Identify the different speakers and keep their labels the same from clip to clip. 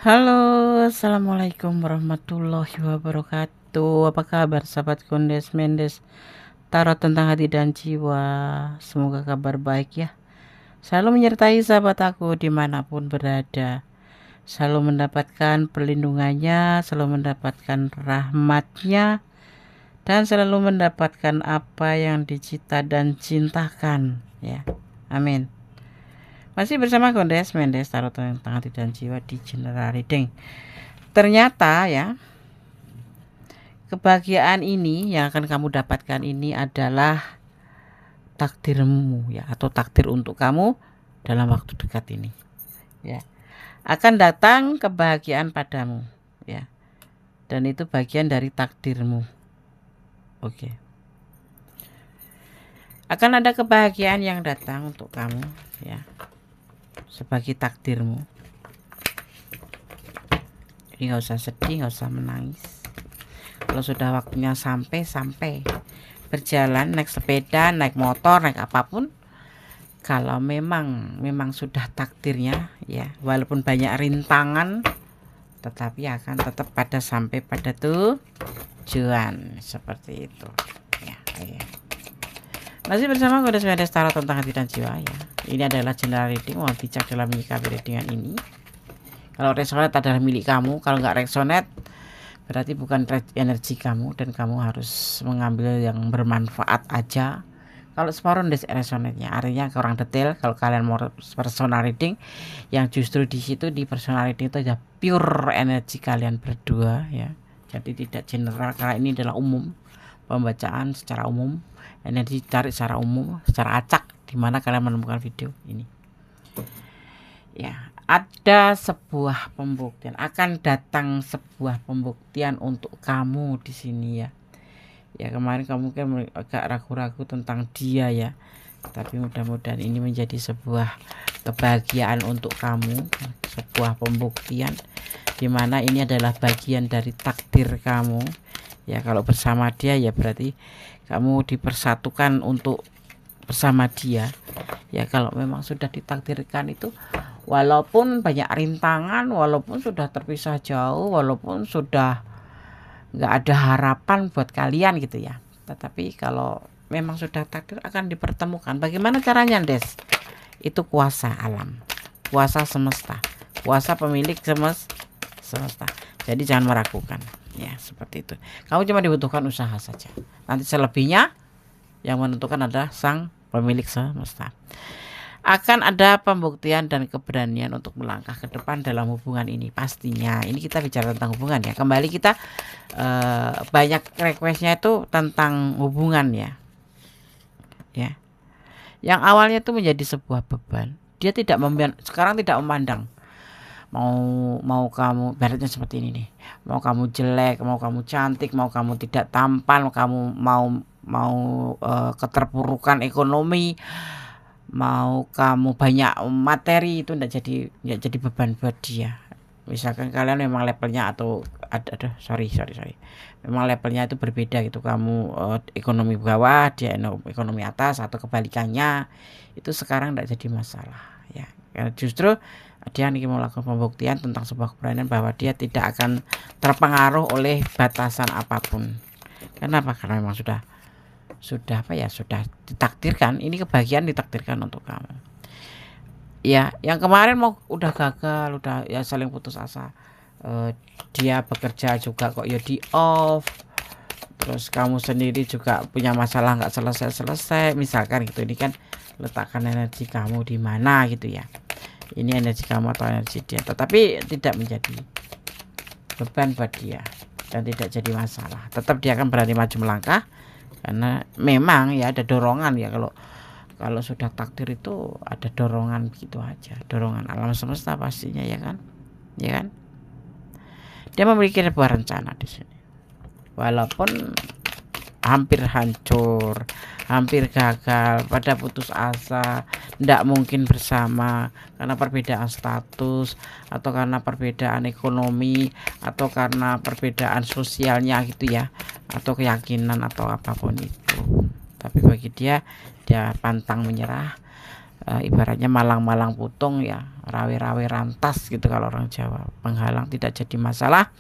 Speaker 1: Halo, assalamualaikum warahmatullahi wabarakatuh. Apa kabar sahabat Kondes Mendes? Tarot tentang hati dan jiwa. Semoga kabar baik ya. Selalu menyertai sahabat aku dimanapun berada. Selalu mendapatkan perlindungannya, selalu mendapatkan rahmatnya, dan selalu mendapatkan apa yang dicita dan cintakan ya. Amin. Masih bersama Kondes Mendes Tarot tentang hati dan jiwa di General Reading. Ternyata ya, kebahagiaan ini yang akan kamu dapatkan ini adalah takdirmu ya, atau takdir untuk kamu dalam waktu dekat ini ya. Akan datang kebahagiaan padamu ya, dan itu bagian dari takdirmu. Oke. Akan ada kebahagiaan yang datang untuk kamu ya, sebagai takdirmu. Jadi nggak usah sedih, nggak usah menangis. Kalau sudah waktunya sampai berjalan, naik sepeda, naik motor, naik apapun, kalau memang sudah takdirnya ya, walaupun banyak rintangan, tetapi akan tetap sampai pada tujuan, seperti itu ya. Masih bersama Kondes Mendes Tarot tentang hati dan jiwa ya. Ini adalah general reading, mohon bijak dalam menyikapi readingan ini. Kalau resonate adalah milik kamu, kalau nggak resonate berarti bukan energi kamu, dan kamu harus mengambil yang bermanfaat aja. Kalau separuh resonate-nya, artinya kurang detail. Kalau kalian mau personal reading, yang justru di situ di personal reading itu aja pure energi kalian berdua ya. Jadi tidak general, karena ini adalah umum, pembacaan secara umum, energi ditarik secara umum, secara acak, di mana kalian menemukan video ini. Ya, ada sebuah pembuktian, akan datang sebuah pembuktian untuk kamu di sini ya. Ya, kemarin kamu kan agak ragu-ragu tentang dia ya, tapi mudah-mudahan ini menjadi sebuah kebahagiaan untuk kamu, sebuah pembuktian dimana ini adalah bagian dari takdir kamu ya. Kalau bersama dia ya berarti kamu dipersatukan untuk bersama dia ya. Kalau memang sudah ditakdirkan itu, walaupun banyak rintangan, walaupun sudah terpisah jauh, walaupun sudah nggak ada harapan buat kalian gitu ya, tetapi kalau memang sudah takdir akan dipertemukan. Bagaimana caranya, Des? Itu kuasa alam, kuasa semesta, kuasa pemilik semesta. Jadi jangan meragukan ya, seperti itu. Kamu cuma dibutuhkan usaha saja. Nanti selebihnya yang menentukan adalah sang pemilik semesta. Akan ada pembuktian dan keberanian untuk melangkah ke depan dalam hubungan ini pastinya. Ini kita bicara tentang hubungan ya. Kembali kita banyak requestnya itu tentang hubungan ya. Ya. Yang awalnya itu menjadi sebuah beban. Dia tidak sekarang tidak memandang mau kamu, baratnya seperti ini nih. Mau kamu jelek, mau kamu cantik, mau kamu tidak tampan, kamu mau keterpurukan ekonomi, mau kamu banyak materi, itu enggak jadi beban buat dia. Misalkan kalian memang levelnya atau sorry memang levelnya itu berbeda gitu, kamu ekonomi bawah, dia ekonomi atas, atau kebalikannya, itu sekarang enggak jadi masalah ya. Karena justru dia ingin melakukan pembuktian tentang sebuah keberanian bahwa dia tidak akan terpengaruh oleh batasan apapun. Kenapa? Karena memang sudah ditakdirkan. Ini kebahagiaan ditakdirkan untuk kamu ya. Yang kemarin udah gagal, udah ya saling putus asa, dia bekerja juga kok ya di off, terus kamu sendiri juga punya masalah nggak selesai misalkan gitu. Ini kan letakkan energi kamu di mana gitu ya. Ini energi kamu atau energi dia, tetapi tidak menjadi beban buat dia dan tidak jadi masalah. Tetap dia akan berani maju melangkah, karena memang ya ada dorongan ya. Kalau sudah takdir itu ada dorongan begitu aja, dorongan alam semesta pastinya ya kan, Dia memiliki sebuah rencana di sini, walaupun hampir hancur, hampir gagal, pada putus asa, tidak mungkin bersama karena perbedaan status, atau karena perbedaan ekonomi, atau karena perbedaan sosialnya gitu ya, atau keyakinan atau apapun itu. Tapi bagi dia pantang menyerah, ibaratnya malang-malang putung ya, rawe-rawe rantas gitu kalau orang Jawa. Penghalang tidak jadi masalah,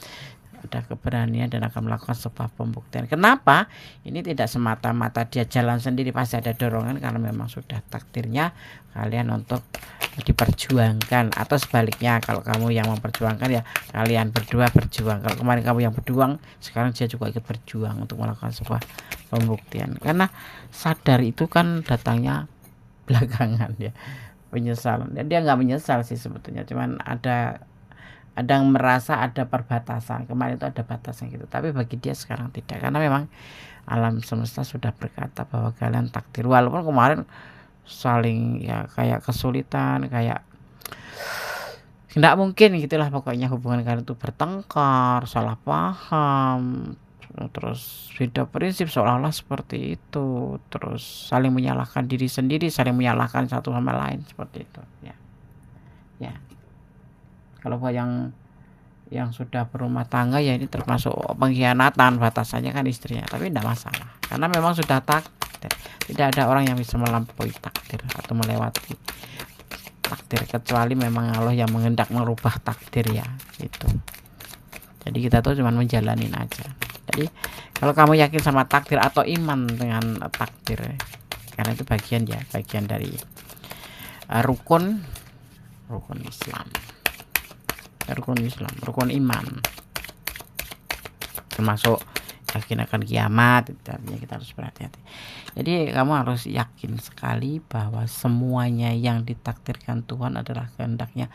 Speaker 1: ada keberanian dan akan melakukan sebuah pembuktian. Kenapa? Ini tidak semata-mata dia jalan sendiri, pasti ada dorongan karena memang sudah takdirnya kalian untuk diperjuangkan, atau sebaliknya kalau kamu yang memperjuangkan ya kalian berdua berjuang. Kalau kemarin kamu yang berjuang, sekarang dia juga ikut berjuang untuk melakukan sebuah pembuktian. Karena sadar itu kan datangnya belakangan ya, penyesalan. Dan dia nggak menyesal sih sebetulnya, cuman ada yang merasa ada perbatasan. Kemarin itu ada batasan gitu, tapi bagi dia sekarang tidak, karena memang alam semesta sudah berkata bahwa kalian takdir. Walaupun kemarin saling ya kayak kesulitan, kayak tidak mungkin gitulah pokoknya hubungan kalian itu bertengkar, salah paham, terus beda prinsip seolah-olah seperti itu, terus saling menyalahkan diri sendiri, saling menyalahkan satu sama lain seperti itu ya. Kalau yang sudah berumah tangga ya ini termasuk pengkhianatan, batasannya kan istrinya, tapi tidak masalah karena memang sudah takdir. Tidak ada orang yang bisa melampaui takdir atau melewati takdir, kecuali memang Allah yang menghendak merubah takdir ya gitu. Jadi kita tuh cuma menjalanin aja. Jadi kalau kamu yakin sama takdir atau iman dengan takdir, karena itu bagian dari rukun Islam, rukun iman, termasuk yakin akan kiamat. Artinya kita harus berhati-hati. Jadi kamu harus yakin sekali bahwa semuanya yang ditakdirkan Tuhan adalah kehendaknya.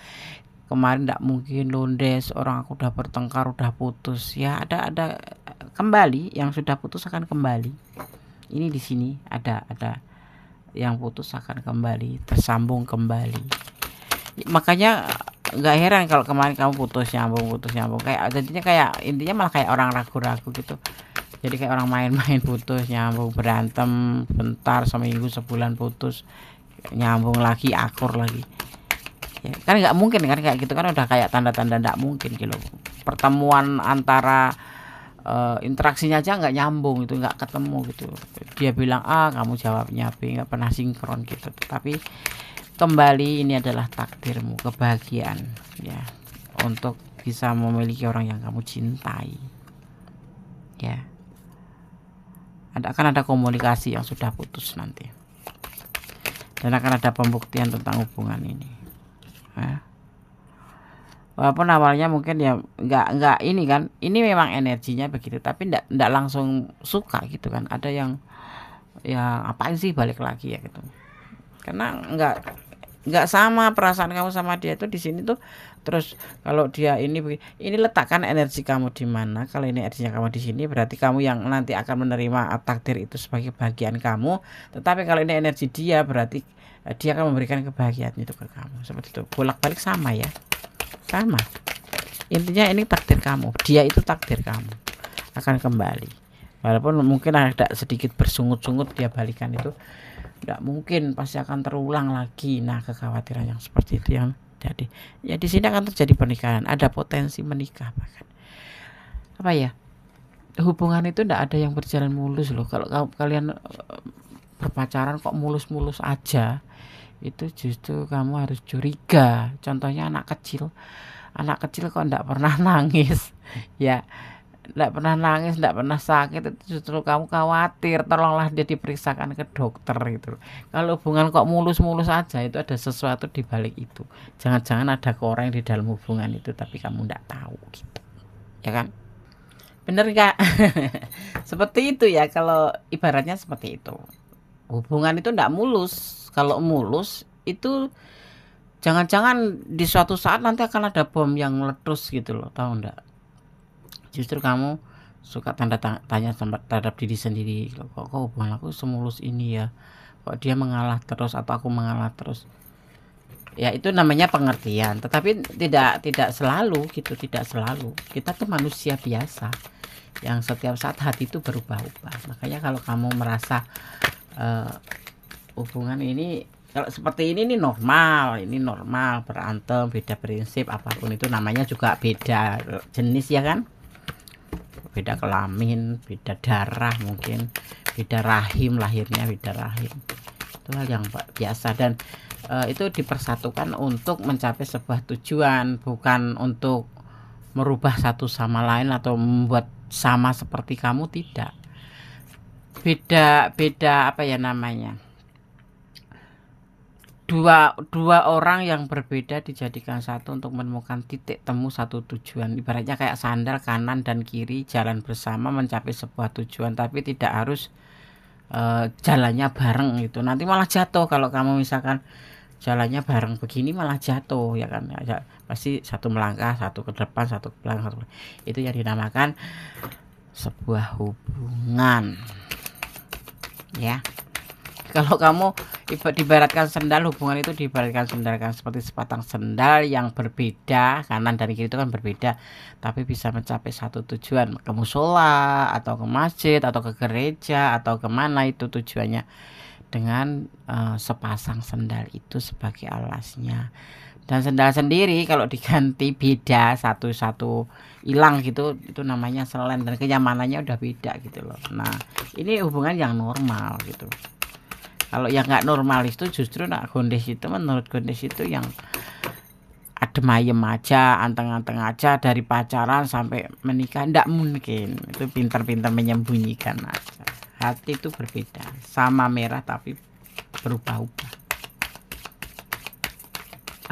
Speaker 1: Kemarin tidak mungkin londes, orang aku udah bertengkar, udah putus ya, ada kembali, yang sudah putus akan kembali. Ini di sini ada yang putus akan kembali, tersambung kembali. Makanya nggak heran kalau kemarin kamu putus nyambung, kayak jadinya kayak intinya malah kayak orang ragu-ragu gitu. Jadi kayak orang main-main putus nyambung, berantem bentar, seminggu sebulan putus nyambung lagi, akur lagi. Ya, kan nggak mungkin kan kayak gitu, kan udah kayak tanda-tanda nggak mungkin gitu. Pertemuan antara interaksinya aja nggak nyambung, itu nggak ketemu gitu. Dia bilang A, kamu jawabnya B, nggak pernah sinkron gitu. Tapi kembali, ini adalah takdirmu, kebahagiaan ya, untuk bisa memiliki orang yang kamu cintai ya. Akan ada komunikasi yang sudah putus nanti, dan akan ada pembuktian tentang hubungan ini ya. Walaupun awalnya mungkin ya nggak ini kan, ini memang energinya begitu, tapi nggak langsung suka gitu kan. Ada yang ya apain sih balik lagi ya gitu, karena nggak sama perasaan kamu sama dia itu di sini tuh. Terus kalau dia ini letakkan energi kamu di mana. Kalau ini energinya kamu di sini, berarti kamu yang nanti akan menerima takdir itu sebagai bagian kamu. Tetapi kalau ini energi dia, berarti dia akan memberikan kebahagiaan itu ke kamu. Seperti itu, bolak-balik sama ya, sama. Intinya ini takdir kamu, dia itu takdir kamu, akan kembali. Walaupun mungkin ada sedikit bersungut-sungut dia balikan, itu tidak mungkin, pasti akan terulang lagi. Nah, kekhawatiran yang seperti itu yang jadi ya, di sini akan terjadi pernikahan, ada potensi menikah bahkan. Apa ya, hubungan itu tidak ada yang berjalan mulus loh. Kalau kalian berpacaran kok mulus-mulus aja, itu justru kamu harus curiga. Contohnya anak kecil kok tidak pernah nangis ya, tidak pernah nangis, tidak pernah sakit, itu justru kamu khawatir. Tolonglah dia diperiksakan ke dokter gitu. Kalau hubungan kok mulus-mulus aja, itu ada sesuatu di balik itu. Jangan-jangan ada orang di dalam hubungan itu tapi kamu tidak tahu gitu ya kan. Bener gak? Seperti itu ya, kalau ibaratnya seperti itu. Hubungan itu tidak mulus. Kalau mulus itu jangan-jangan di suatu saat nanti akan ada bom yang meletus gitu loh, tahu enggak? Justru kamu suka tanda tanya terhadap diri sendiri, kok hubungan aku semulus ini ya, kok dia mengalah terus atau aku mengalah terus ya. Itu namanya pengertian, tetapi tidak selalu gitu, tidak selalu. Kita tuh manusia biasa yang setiap saat hati itu berubah-ubah. Makanya kalau kamu merasa hubungan ini kalau seperti ini normal, berantem, beda prinsip, apapun itu namanya juga beda jenis ya kan, beda kelamin, beda darah, mungkin beda rahim, lahirnya beda rahim, itu hal yang biasa. Dan itu dipersatukan untuk mencapai sebuah tujuan, bukan untuk merubah satu sama lain atau membuat sama seperti kamu, tidak. Beda apa ya namanya, dua orang yang berbeda dijadikan satu untuk menemukan titik temu satu tujuan. Ibaratnya kayak sandal, kanan dan kiri jalan bersama mencapai sebuah tujuan, tapi tidak harus jalannya bareng gitu. Nanti malah jatuh kalau kamu misalkan jalannya bareng begini, malah jatuh ya kan. Ya, pasti satu melangkah, satu ke depan, satu ke belakang, satu ke belakang. Itu yang dinamakan sebuah hubungan ya. Kalau kamu dibaratkan sendal, hubungan itu dibaratkan sendal kan, seperti sepasang sendal yang berbeda, kanan dan kiri itu kan berbeda, tapi bisa mencapai satu tujuan, ke musola atau ke masjid atau ke gereja atau kemana itu tujuannya, dengan sepasang sendal itu sebagai alasnya. Dan sendal sendiri kalau diganti beda, satu-satu hilang gitu, itu namanya selen, dan kenyamanannya udah beda gitu loh. Nah, ini hubungan yang normal gitu. Kalau yang nggak normal itu justru Gondes itu, menurut Gondes itu yang adem ayem aja, anteng-anteng aja, dari pacaran sampai menikah ndak mungkin. Itu pintar-pintar menyembunyikan aja. Hati itu berbeda, sama merah tapi berubah-ubah.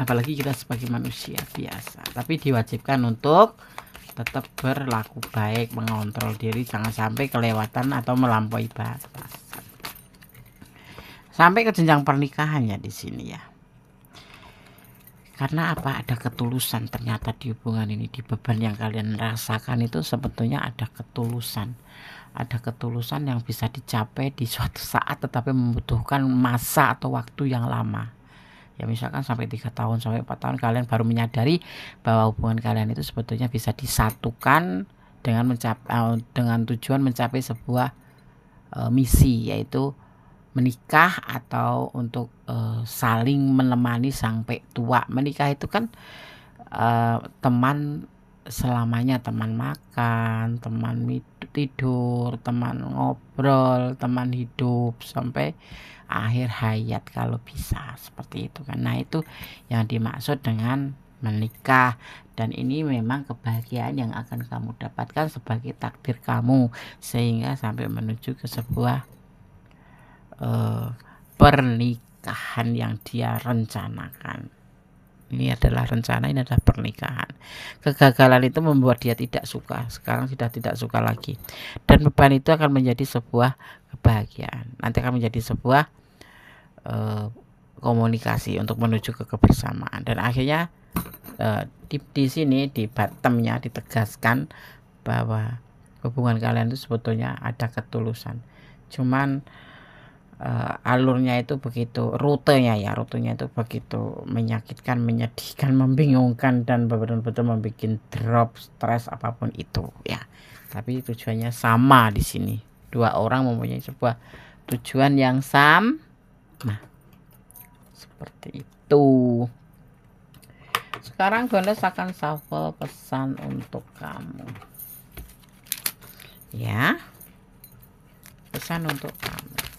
Speaker 1: Apalagi kita sebagai manusia biasa, tapi diwajibkan untuk tetap berlaku baik, mengontrol diri, jangan sampai kelewatan atau melampaui batas. Sampai ke jenjang pernikahannya di sini ya. Karena apa? Ada ketulusan ternyata di hubungan ini, di beban yang kalian rasakan itu sebetulnya ada ketulusan. Ada ketulusan yang bisa dicapai di suatu saat, tetapi membutuhkan masa atau waktu yang lama. Ya misalkan sampai 3 tahun, sampai 4 tahun kalian baru menyadari bahwa hubungan kalian itu sebetulnya bisa disatukan dengan tujuan mencapai sebuah misi, yaitu menikah atau untuk saling menemani sampai tua. Menikah itu kan teman selamanya, teman makan, teman tidur, teman ngobrol, teman hidup sampai akhir hayat kalau bisa, seperti itu kan. Nah, itu yang dimaksud dengan menikah, dan ini memang kebahagiaan yang akan kamu dapatkan sebagai takdir kamu, sehingga sampai menuju ke sebuah pernikahan yang dia rencanakan. Ini adalah rencana, ini adalah pernikahan. Kegagalan itu membuat dia tidak suka, sekarang sudah tidak suka lagi, dan beban itu akan menjadi sebuah kebahagiaan, nanti akan menjadi sebuah komunikasi untuk menuju ke kebersamaan. Dan akhirnya di sini di bottomnya ditegaskan bahwa hubungan kalian itu sebetulnya ada ketulusan, cuman alurnya itu begitu, rutenya itu begitu menyakitkan, menyedihkan, membingungkan, dan betul-betul membuat drop, stres, apapun itu ya. Tapi tujuannya sama di sini. Dua orang mempunyai sebuah tujuan yang sama. Seperti itu. Sekarang Gondes akan shuffle pesan untuk kamu. Ya. Pesan untuk kamu.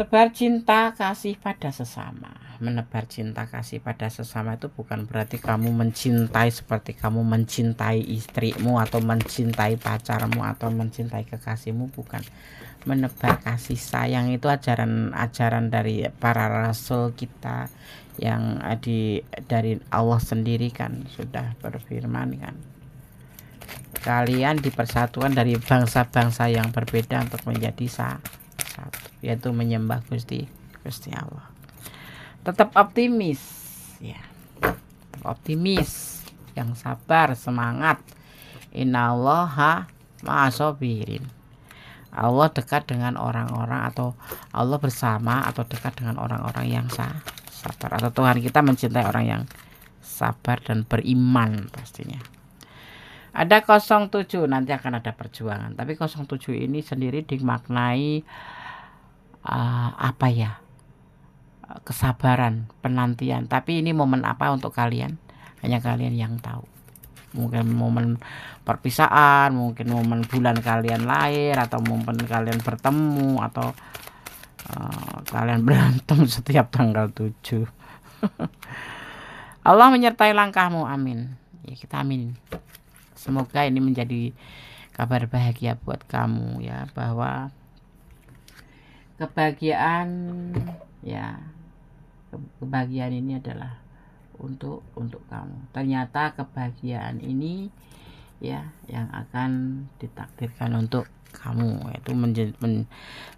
Speaker 1: Tebar cinta kasih pada sesama. Menebar cinta kasih pada sesama itu bukan berarti kamu mencintai seperti kamu mencintai istrimu atau mencintai pacarmu atau mencintai kekasihmu, bukan. Menebar kasih sayang itu ajaran dari para rasul kita yang dari Allah sendiri kan sudah berfirman kan, kalian dipersatukan dari bangsa-bangsa yang berbeda untuk menjadi satu, yaitu menyembah Gusti Allah. Tetap optimis ya, optimis, yang sabar, semangat. Innallaha ma'asobirin. Allah dekat dengan orang-orang, atau Allah bersama atau dekat dengan orang-orang yang sabar, atau Tuhan kita mencintai orang yang sabar dan beriman pastinya. Ada 07, nanti akan ada perjuangan, tapi 07 ini sendiri dimaknai kesabaran, penantian. Tapi ini momen apa untuk kalian, hanya kalian yang tahu. mungkin momen perpisahan, mungkin momen bulan kalian lahir, atau momen kalian bertemu, atau kalian berantem setiap tanggal 7. Allah menyertai langkahmu, amin. Ya, kita amin. Semoga ini menjadi kabar bahagia buat kamu ya, bahwa kebahagiaan ya, kebahagiaan ini adalah untuk kamu. Ternyata kebahagiaan ini ya yang akan ditakdirkan untuk kamu, yaitu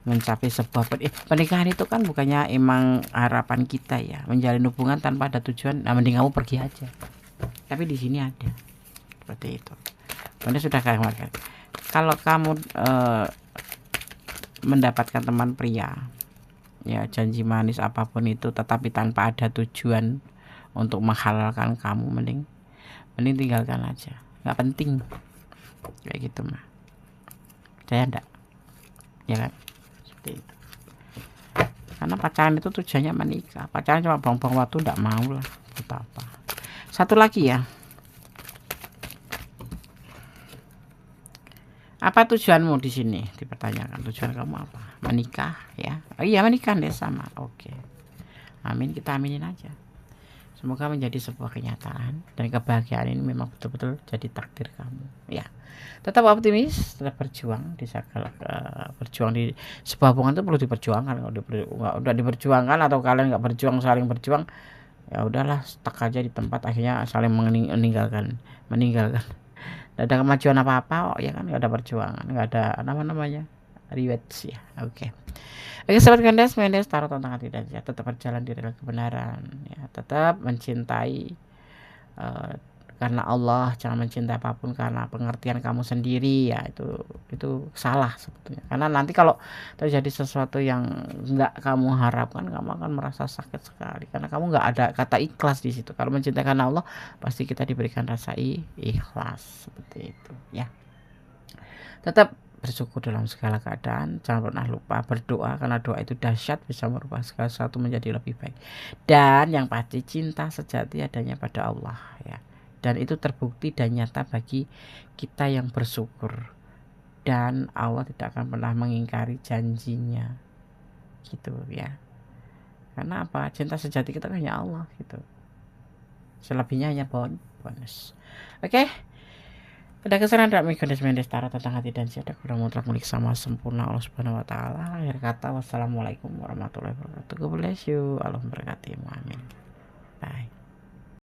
Speaker 1: mencapai sebuah pernikahan. Itu kan bukannya emang harapan kita ya, menjalin hubungan tanpa ada tujuan. Nah, mending kamu pergi aja. Tapi di sini ada seperti itu. Anda sudah katakan, kalau kamu mendapatkan teman pria ya, janji manis apapun itu, tetapi tanpa ada tujuan untuk menghalalkan kamu, mending tinggalkan aja, nggak penting kayak gitu mah. Saya enggak ya kan, seperti itu. Karena pacaran itu tujuannya menikah. Pacaran cuma buang-buang waktu, enggak mau lah, buat apa. Satu lagi ya, apa tujuanmu di sini, dipertanyakan tujuan kamu apa? Menikah ya. Oh iya, menikah deh, sama. Oke, amin, kita aminin aja. Semoga menjadi sebuah kenyataan, dan kebahagiaan ini memang betul-betul jadi takdir kamu ya. Tetap optimis, tetap berjuang di segala berjuang di sebuah hubungan itu perlu diperjuangkan. Kalau udah diperjuangkan, atau kalian nggak berjuang, saling berjuang, ya udahlah, stuck aja di tempat, akhirnya saling meninggalkan. Nggak ada kemajuan apa-apa, ya kan, nggak ada perjuangan, nggak ada namanya rewards ya. Oke, sahabat Kandas, Mendes taruh tentang hati dan ya, tetap berjalan di dalam kebenaran ya, tetap mencintai karena Allah, jangan mencintai apapun karena pengertian kamu sendiri ya. Itu salah sebetulnya, karena nanti kalau terjadi sesuatu yang nggak kamu harapkan, kamu akan merasa sakit sekali, karena kamu nggak ada kata ikhlas di situ. Kalau mencintai karena Allah, pasti kita diberikan rasa ikhlas, seperti itu ya. Tetap bersyukur dalam segala keadaan, jangan pernah lupa berdoa, karena doa itu dahsyat, bisa merubah segala sesuatu menjadi lebih baik. Dan yang pasti, cinta sejati adanya pada Allah ya, dan itu terbukti dan nyata bagi kita yang bersyukur, dan Allah tidak akan pernah mengingkari janjinya gitu ya. Karena apa? Cinta sejati kita hanya Allah gitu, selebihnya hanya bonus. Oke. Ada kesaran tidak Mendes taruh tentang hati dan siada kurang mutlak milik sama sempurna Allah Subhanahu wa taala. Akhir kata, wassalamualaikum warahmatullahi wabarakatuh. God bless you. Allah memberkati. Amin. Bye.